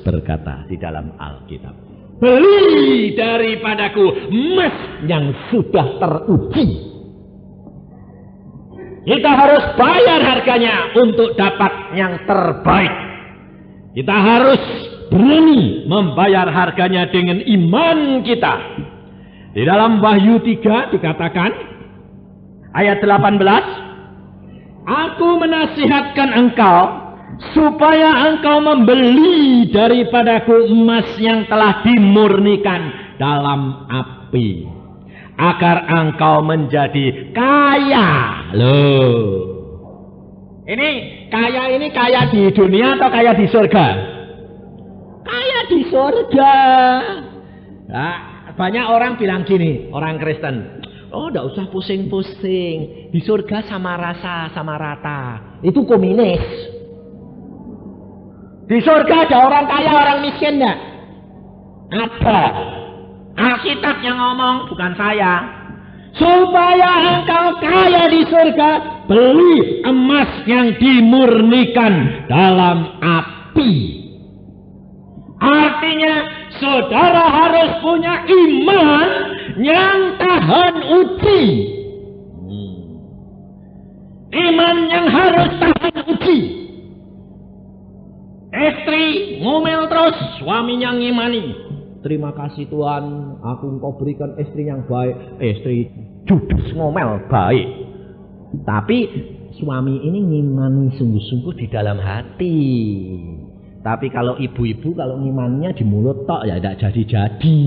berkata di dalam Alkitab, "Beli daripadaku emas yang sudah teruji." Kita harus bayar harganya untuk dapat yang terbaik. Kita harus berani membayar harganya dengan iman kita. Di dalam Wahyu 3 dikatakan, ayat 18, "Aku menasihatkan engkau supaya engkau membeli daripadaku emas yang telah dimurnikan dalam api, agar engkau menjadi kaya. Loh, ini kaya di dunia atau kaya di surga? Kaya di surga. Nah, banyak orang bilang gini, orang Kristen, oh enggak usah pusing-pusing, di surga sama rasa, sama rata. Itu komunis. Di surga ada orang kaya, orang miskin enggak? Ada. Alkitab yang ngomong, bukan saya. Supaya engkau kaya di surga, beli emas yang dimurnikan dalam api. Artinya, saudara harus punya iman yang tahan uji. Iman yang harus tahan uji. Istri ngomel terus, suaminya ngimani. Terima kasih Tuhan, aku engkau berikan istri yang baik. Istri judes ngomel baik. Tapi suami ini ngimani sungguh-sungguh di dalam hati. Tapi kalau ibu-ibu kalau ngimaninya di mulut tok ya tidak jadi-jadi.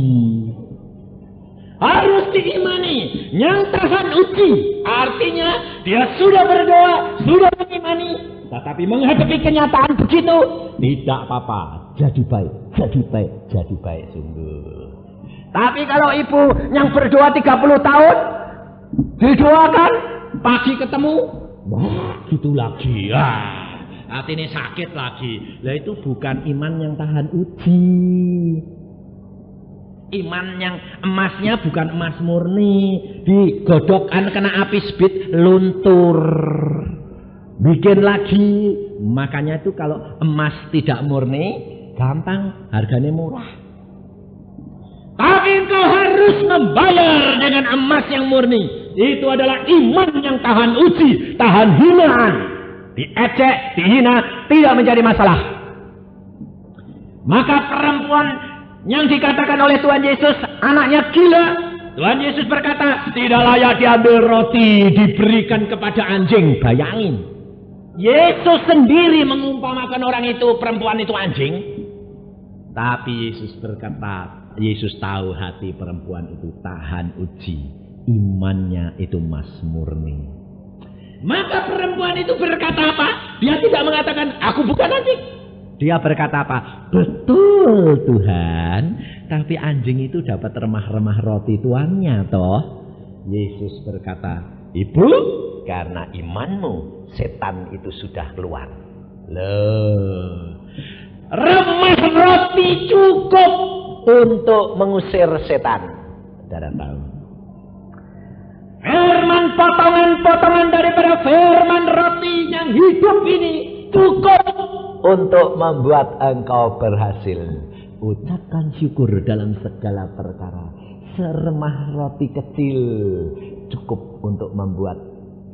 Harus diimani, yang tahan uji. Artinya dia sudah berdoa, sudah mengimani, tetapi menghadapi kenyataan begitu, tidak apa-apa, jadi baik, jadi baik, jadi baik sungguh. Tapi kalau ibu yang berdoa 30 tahun, didoakan, pagi ketemu, wah gitu lagi, artinya sakit lagi. Lah itu bukan iman yang tahan uji. Iman yang emasnya bukan emas murni, digodokkan kena api spit luntur. Bikin lagi. Makanya itu kalau emas tidak murni gampang, harganya murah. Tapi engkau harus membayar dengan emas yang murni. Itu adalah iman yang tahan uji, tahan hinaan. Diejek, dihina, tidak menjadi masalah. Maka perempuan yang dikatakan oleh Tuhan Yesus anaknya gila, Tuhan Yesus berkata, tidak layak diambil roti diberikan kepada anjing. Bayangin, Yesus sendiri mengumpamakan orang itu, perempuan itu anjing. Tapi Yesus berkata, Yesus tahu hati perempuan itu tahan uji, imannya itu emas murni. Maka perempuan itu berkata apa? Dia tidak mengatakan, aku bukan anjing. Dia berkata apa? Betul Tuhan, tapi anjing itu dapat remah-remah roti tuannya toh. Yesus berkata, ibu, karena imanmu setan itu sudah keluar. Loh, remah roti cukup untuk mengusir setan. Saudara tahu, firman potongan-potongan daripada firman roti yang hidup ini cukup untuk membuat engkau berhasil. Ucapkan syukur dalam segala perkara. Seremah roti kecil cukup untuk membuat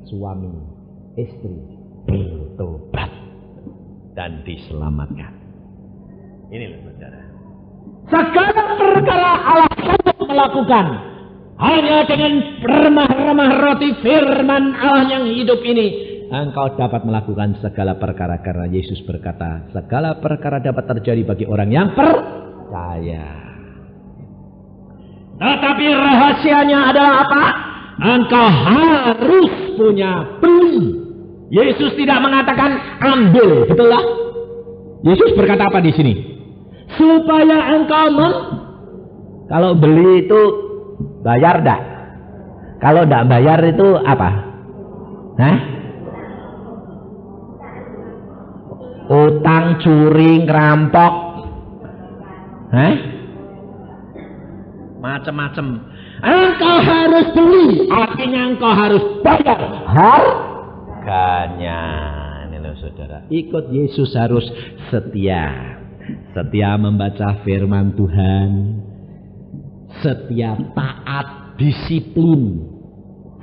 suami, istri bertobat dan diselamatkan. Ini loh saudara. Segala perkara Allah sanggup melakukan hanya dengan remah-remah roti firman Allah yang hidup ini. Engkau dapat melakukan segala perkara karena Yesus berkata, segala perkara dapat terjadi bagi orang yang percaya. Tetapi rahasianya adalah apa? Engkau harus punya beli. Yesus tidak mengatakan ambil, betul lah? Yesus berkata apa di sini? Supaya engkau kalau beli itu bayar enggak? Kalau enggak bayar itu apa? Hah? Utang, curi, ngerampok, macam-macam. Engkau harus beli, artinya engkau harus bayar harganya. Ini loh saudara, ikut Yesus harus setia, setia membaca firman Tuhan, setia taat, disiplin,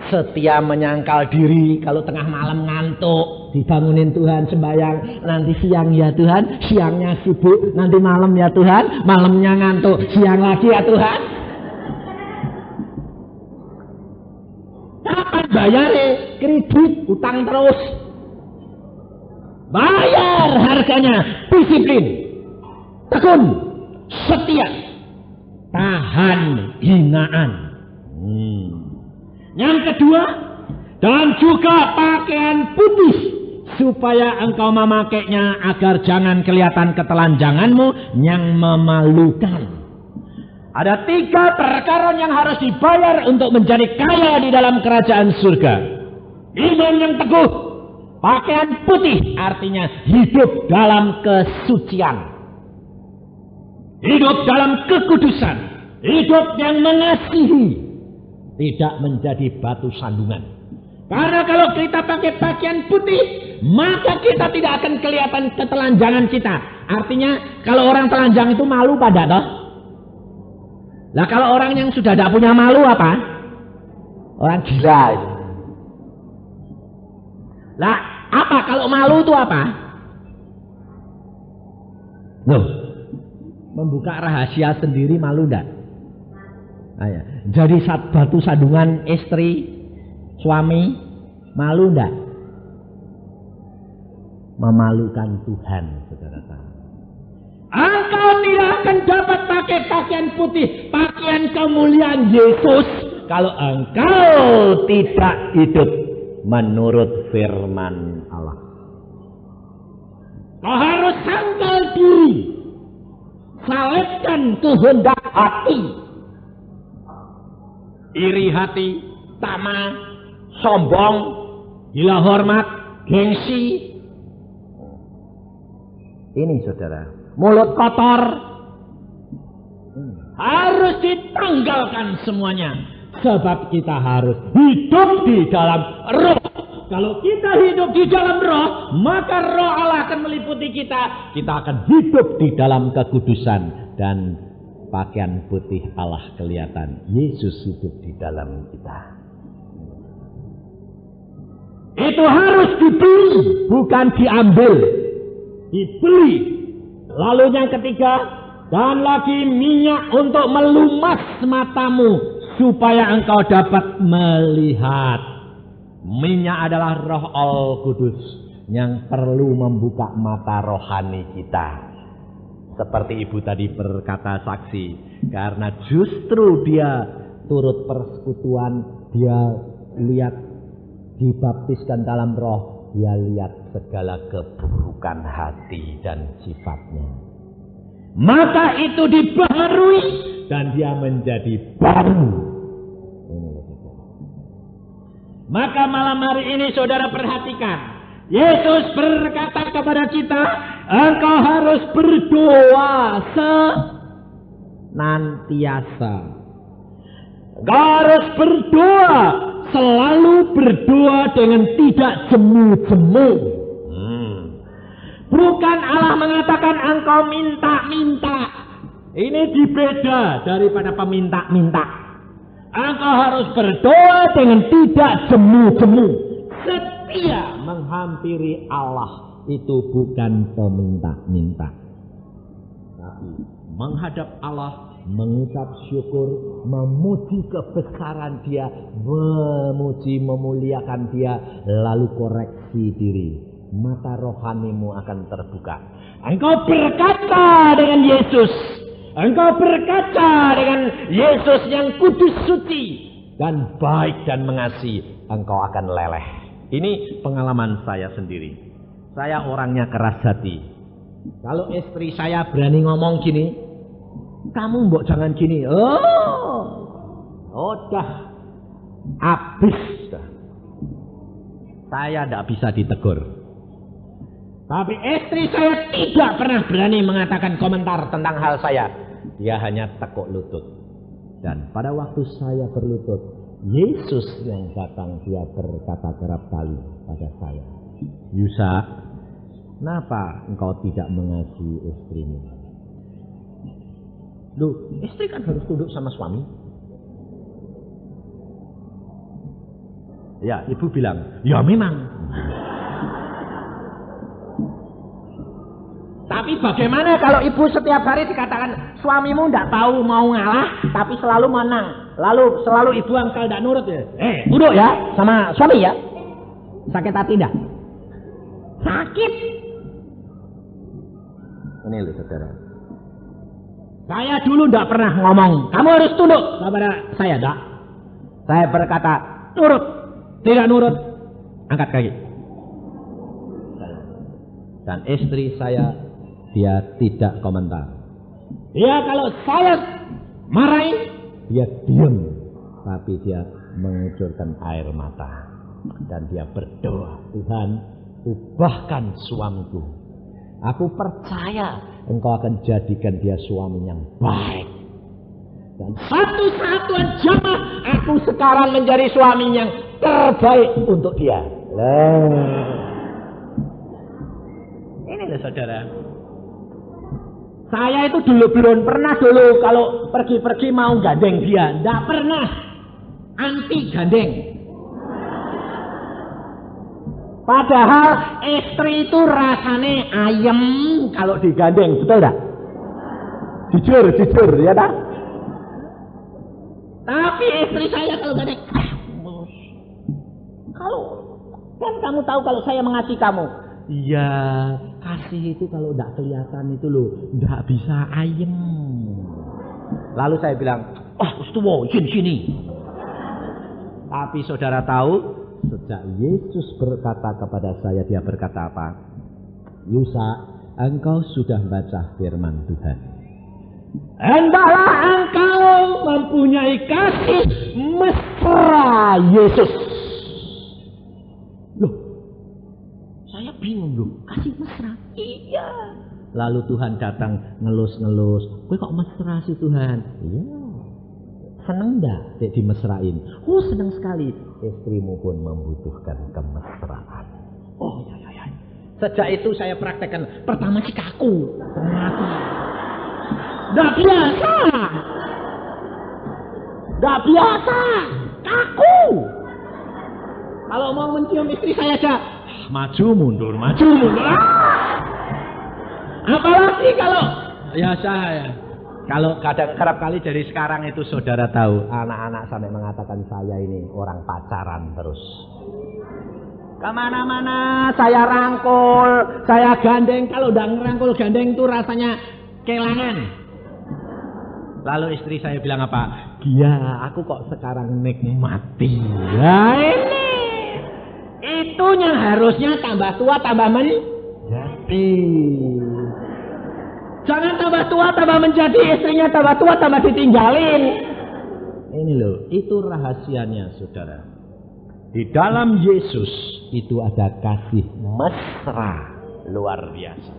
setia menyangkal diri. Kalau tengah malam ngantuk, dibangunin Tuhan sembahyang. Nanti siang ya Tuhan, siangnya sibuk. Nanti malam ya Tuhan, malamnya ngantuk. Siang lagi ya Tuhan. Kapan bayarnya? Kredit, utang terus. Bayar harganya, disiplin, tekun, setia, tahan hinaan. Yang kedua, dan juga pakaian putih, supaya engkau memakainya agar jangan kelihatan ketelanjanganmu yang memalukan. Ada 3 perkara yang harus dibayar untuk menjadi kaya di dalam kerajaan surga. Iman yang teguh, pakaian putih, artinya hidup dalam kesucian, hidup dalam kekudusan, hidup yang mengasihi, tidak menjadi batu sandungan. Karena kalau kita pakai pakaian putih, maka kita tidak akan kelihatan ketelanjangan kita. Artinya kalau orang telanjang itu malu pada toh. Lah kalau orang yang sudah tidak punya malu apa? Orang gila itu. Lah apa kalau malu itu apa? Loh, membuka rahasia sendiri malu enggak? Ayo. Jadi batu sandungan istri, suami, malu enggak? Memalukan Tuhan, saudara-saudara. Engkau tidak akan dapat pakai pakaian putih, pakaian kemuliaan Yesus, kalau engkau tidak hidup menurut firman Allah. Kau harus sangkal diri, salibkan kehendak hati, iri hati, tamak, sombong, gila hormat, gengsi. Ini saudara, mulut kotor harus ditanggalkan semuanya, sebab kita harus hidup di dalam roh. Kalau kita hidup di dalam roh, maka roh Allah akan meliputi kita. Kita akan hidup di dalam kekudusan, dan pakaian putih Allah kelihatan. Yesus hidup di dalam kita. Itu harus dibeli, bukan diambil. Dibeli. Lalu yang ketiga, dan lagi minyak untuk melumas matamu, supaya engkau dapat melihat. Minyak adalah Roh Al-Kudus yang perlu membuka mata rohani kita. Seperti ibu tadi berkata saksi, karena justru dia turut persekutuan, dia lihat dibaptiskan dalam roh, dia lihat segala keburukan hati dan sifatnya. Maka itu dibaharui dan dia menjadi baru. Maka malam hari ini saudara perhatikan, Yesus berkata kepada kita, engkau harus berdoa senantiasa. Engkau harus berdoa, selalu berdoa dengan tidak jemu-jemu. Bukan Allah mengatakan engkau minta-minta. Ini dibeda daripada peminta-minta. Engkau harus berdoa dengan tidak jemu-jemu. Setia menghampiri Allah, itu bukan peminta-minta. Tapi menghadap Allah, mengucap syukur, memuji kebesaran Dia, memuji memuliakan Dia, lalu koreksi diri. Mata rohanimu akan terbuka. Engkau berkata dengan Yesus. Engkau berkaca dengan Yesus yang kudus, suci dan baik dan mengasihi, engkau akan leleh. Ini pengalaman saya sendiri. Saya orangnya keras hati. Kalau istri saya berani ngomong gini, kamu mbok jangan gini. Udah habis. Saya tidak bisa ditegur. Tapi istri saya tidak pernah berani mengatakan komentar tentang hal saya. Dia hanya tekuk lutut. Dan pada waktu saya berlutut, Yesus yang datang, dia berkata kerap kali pada saya, Yusa, kenapa engkau tidak mengasihi istrimu? Loh, istri kan harus tunduk sama suami. Ya, ibu bilang, ya memang. Tapi bagaimana kalau ibu setiap hari dikatakan suamimu tidak tahu mau ngalah, tapi selalu menang, lalu selalu ibu angkal tidak nurut ya? Duduk ya sama suami ya, sakit hati tidak? sakit. Ini loh saudara. Saya dulu tidak pernah ngomong, kamu harus tunduk kepada saya, tidak. Saya berkata, nurut, tidak nurut, angkat kaki. Dan istri saya, dia tidak komentar. Dia kalau saya marahin, Dia diam, tapi dia mengucurkan air mata. Dan dia berdoa, Tuhan, ubahkan suamiku. Aku percaya Engkau akan jadikan dia suami yang baik. Dan satu-satuan jamaah, aku sekarang menjadi suami yang terbaik untuk dia. ini loh saudara. Saya itu dulu belum pernah dulu kalau pergi-pergi mau gandeng dia. Tidak pernah. Anti gandeng. Padahal istri itu rasanya ayem kalau digandeng. Betul tidak? Jujur ya tak? Tapi istri saya kalau gandeng. Kalau kan kamu tahu kalau saya mengasihi kamu. Iya, kasih itu kalau tidak kelihatan itu loh, tidak bisa ayem. Lalu saya bilang, Ustuwo, sini. tapi saudara tahu, sejak Yesus berkata kepada saya, dia berkata apa? Yusa, engkau sudah baca firman Tuhan. Hendaklah engkau mempunyai kasih mesra Yesus. Loh, saya bingung loh, kasih mesra. Iya. Lalu Tuhan datang ngelus-ngelus. Kowe kok mesra sih Tuhan? Iya. Seneng dah dek dimesrain. Oh, senang sekali. Istrimu pun membutuhkan kemesraan. Oh, ya. Sejak itu saya praktekkan. Pertama sih kaku. Ternyata nggak biasa. Kaku. Kalau mau mencium istri saya aja maju mundur. Apalagi kalau Ya saya. Kalau kadang kerap kali dari sekarang itu saudara tahu, anak-anak sampai mengatakan saya ini orang pacaran terus. kemana-mana saya rangkul, saya gandeng. Kalau udah ngerangkul gandeng itu rasanya kelangan. Lalu istri saya bilang apa? Iya, aku kok sekarang nikmati. Ya ini. Itunya harusnya tambah tua tambah menjadi. Jangan tambah tua tambah menjadi, istrinya tambah tua tambah ditinggalin. Ini loh, itu rahasianya saudara. Di dalam Yesus itu ada kasih mesra luar biasa.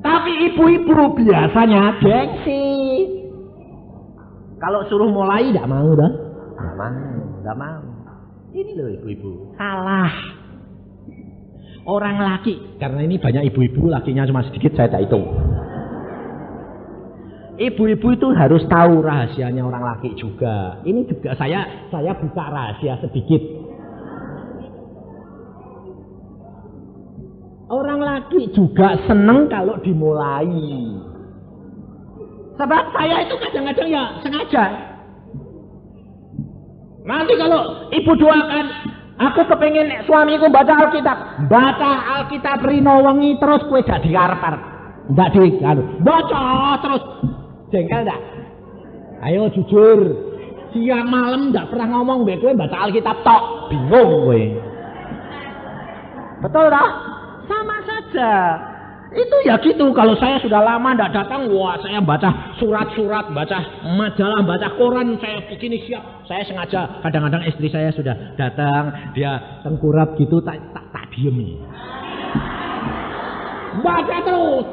Tapi ibu-ibu biasanya gengsi. Kalau suruh mulai tidak mau dah. Tidak mau. Ini loh ibu-ibu. Salah. Orang laki, karena ini banyak ibu-ibu, lakinya cuma sedikit, saya tak hitung. Ibu-ibu itu harus tahu rahasianya orang laki juga. Ini juga saya buka rahasia sedikit. Orang laki juga seneng kalau dimulai. Sebab saya itu kadang-kadang ya sengaja. Nanti kalau ibu doakan, aku kepengen suamiku baca Alkitab rino wengi terus kue gak diarep-arep. Ndak baca terus. Jengkel ndak? Ayo jujur. Siang malam ndak pernah ngomong mbek kowe baca Alkitab tok. Bingung kowe. Betul tak? Sama saja. Itu ya gitu. Kalau saya sudah lama ndak datang, wah saya baca surat-surat, baca majalah, baca koran, saya begini siap. Saya sengaja. Kadang-kadang istri saya sudah datang, dia tengkurap gitu, tak diem. Baca terus.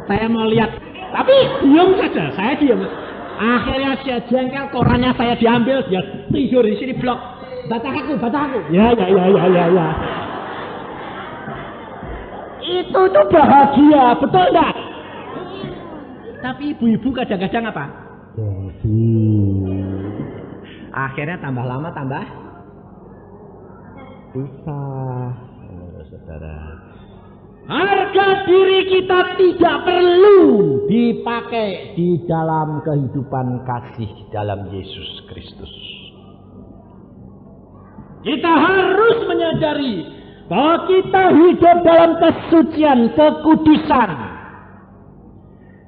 Saya mau lihat, tapi diam saja. Saya diam. Akhirnya dia jengkel, korannya saya diambil, dia tidur di sini blok. Baca aku. Ya. Itu tuh bahagia, betul enggak? Tapi ibu-ibu kadang-kadang apa? Akhirnya tambah lama tambah susah. Saudara. Harga diri kita tidak perlu dipakai di dalam kehidupan kasih dalam Yesus Kristus. Kita harus menyadari bahwa kita hidup dalam kesucian, kekudusan.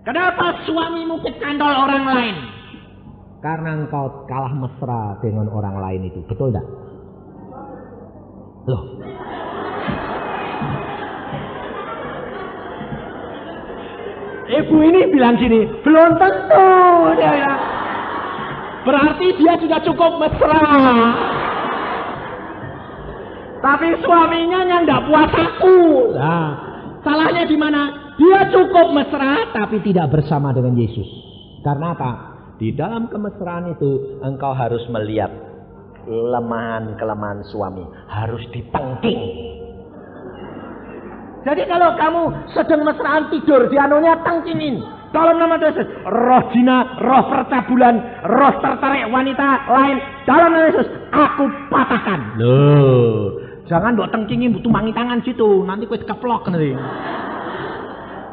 Kenapa suamimu kecantol orang lain? Karena engkau kalah mesra dengan orang lain itu, betul tidak? Loh. Ibu ini bilang gini, belum tentu. Dia bilang, berarti dia sudah cukup mesra. Tapi suaminya yang tidak puas aku. Nah, salahnya di mana? Dia cukup mesra tapi tidak bersama dengan Yesus. Karena apa? Di dalam kemesraan itu engkau harus melihat kelemahan suami, harus ditengking. Jadi kalau kamu sedang mesraan tidur, dianunya tengkingin. Dalam nama Yesus, roh zina, roh percabulan, roh tertarik wanita lain, dalam nama Yesus, aku patahkan. Loh, jangan buat tengkingin, butuh mangi tangan situ, nanti kue keplok nanti.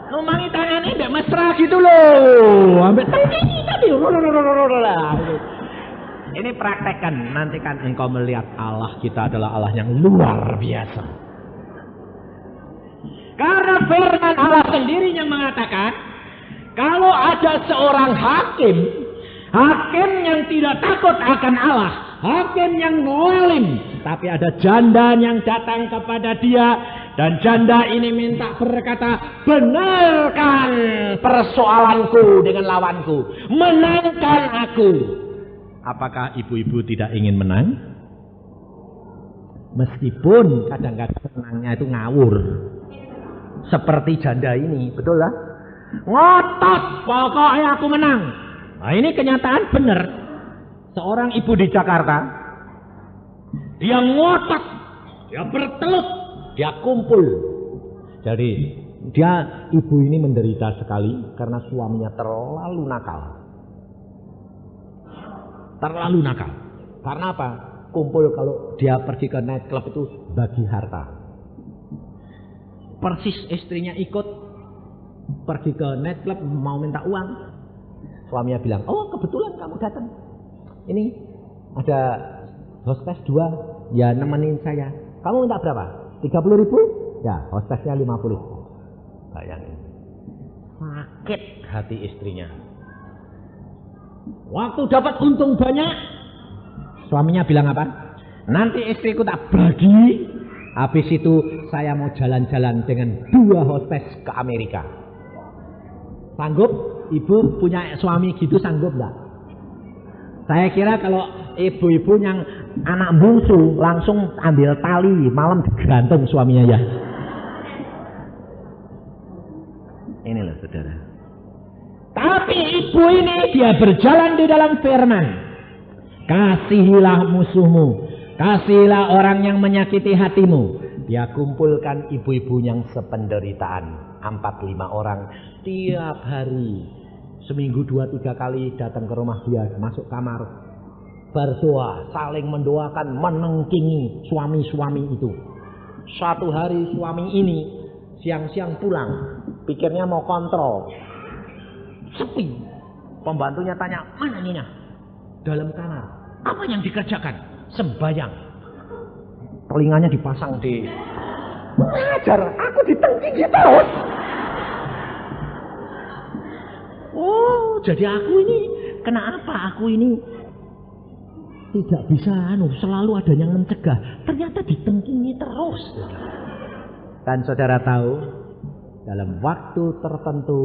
Numangi tangannya mbak mesra gitu loh, ambil tengkingin tadi. Ini praktekkan, nanti kan engkau melihat Allah kita adalah Allah yang luar biasa. Karena firman Allah sendiri yang mengatakan, kalau ada seorang hakim yang tidak takut akan Allah, hakim yang zalim, tapi ada janda yang datang kepada dia, dan janda ini minta berkata, benarkan persoalanku dengan lawanku, menangkan aku. Apakah ibu-ibu tidak ingin menang? Meskipun kadang-kadang menangnya itu ngawur. Seperti janda ini, betul lah? Ngotot, pokoknya aku menang. Nah, ini kenyataan benar. Seorang ibu di Jakarta, dia ngotot, dia bertelut, dia kumpul. Jadi, ibu ini menderita sekali karena suaminya terlalu nakal. Terlalu nakal. Karena apa? Kumpul kalau dia pergi ke night club itu bagi harta. Persis istrinya ikut pergi ke night club mau minta uang. Suaminya bilang, oh kebetulan kamu datang. Ini ada hostess 2, ya nemenin saya. Kamu minta berapa? 30.000? Ya, hostessnya 50. Bayangin. Sakit hati istrinya. Waktu dapat untung banyak, suaminya bilang apa? Nanti istriku tak bagi. Habis itu saya mau jalan-jalan dengan 2 hostess ke Amerika. Sanggup? Ibu punya suami gitu sanggup enggak? Saya kira kalau ibu-ibu yang anak bungsu langsung ambil tali, malam digantung suaminya ya. Ini loh saudara. Tapi ibu ini dia berjalan di dalam firman. Kasihilah musuhmu. Kasihilah orang yang menyakiti hatimu. Dia kumpulkan ibu-ibu yang sependeritaan. 4-5 orang tiap hari. Seminggu 2-3 kali datang ke rumah dia. Masuk kamar. Berdoa. Saling mendoakan. Menengkingi suami-suami itu. Suatu hari suami ini siang-siang pulang. Pikirnya mau kontrol. Sepi. Pembantunya tanya, mana Nina? Dalam kamar. Apa yang dikerjakan? Sembayang. Telinganya dipasang di ajar, aku ditengking terus. Oh, jadi aku ini kenapa aku ini tidak bisa selalu ada yang mencegah, ternyata ditengkingi terus. Dan saudara tahu, dalam waktu tertentu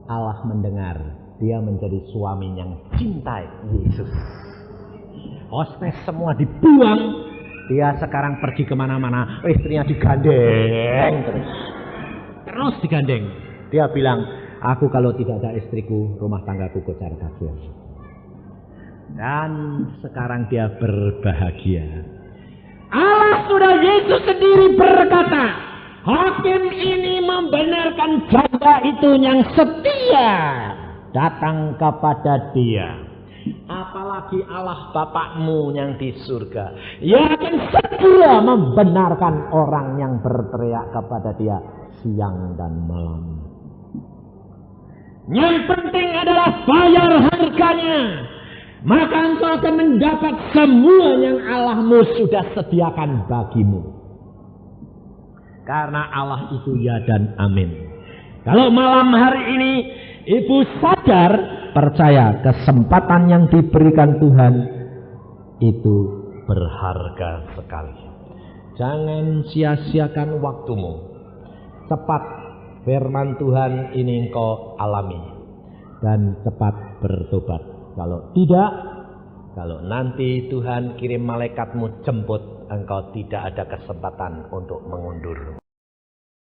Allah mendengar, dia menjadi suami yang cintai Yesus. Hostess semua dibuang, dia sekarang pergi kemana-mana, istrinya digandeng terus digandeng. Dia bilang, aku kalau tidak ada istriku, rumah tanggaku kocar kacir. Dan sekarang dia berbahagia. Allah sudah, Yesus sendiri berkata, hakim ini membenarkan janda itu yang setia datang kepada dia. Apalagi Allah Bapakmu yang di surga, yang akan setia membenarkan orang yang berteriak kepada dia siang dan malam. Yang penting adalah bayar harganya, maka engkau akan mendapat semua yang Allahmu sudah sediakan bagimu. Karena Allah itu ya dan amin. Kalau malam hari ini ibu sadar, percaya kesempatan yang diberikan Tuhan itu berharga sekali. Jangan sia-siakan waktumu. Cepat firman Tuhan ini engkau alami dan cepat bertobat. Kalau tidak, kalau nanti Tuhan kirim malaikatmu jemput, engkau tidak ada kesempatan untuk mengundur.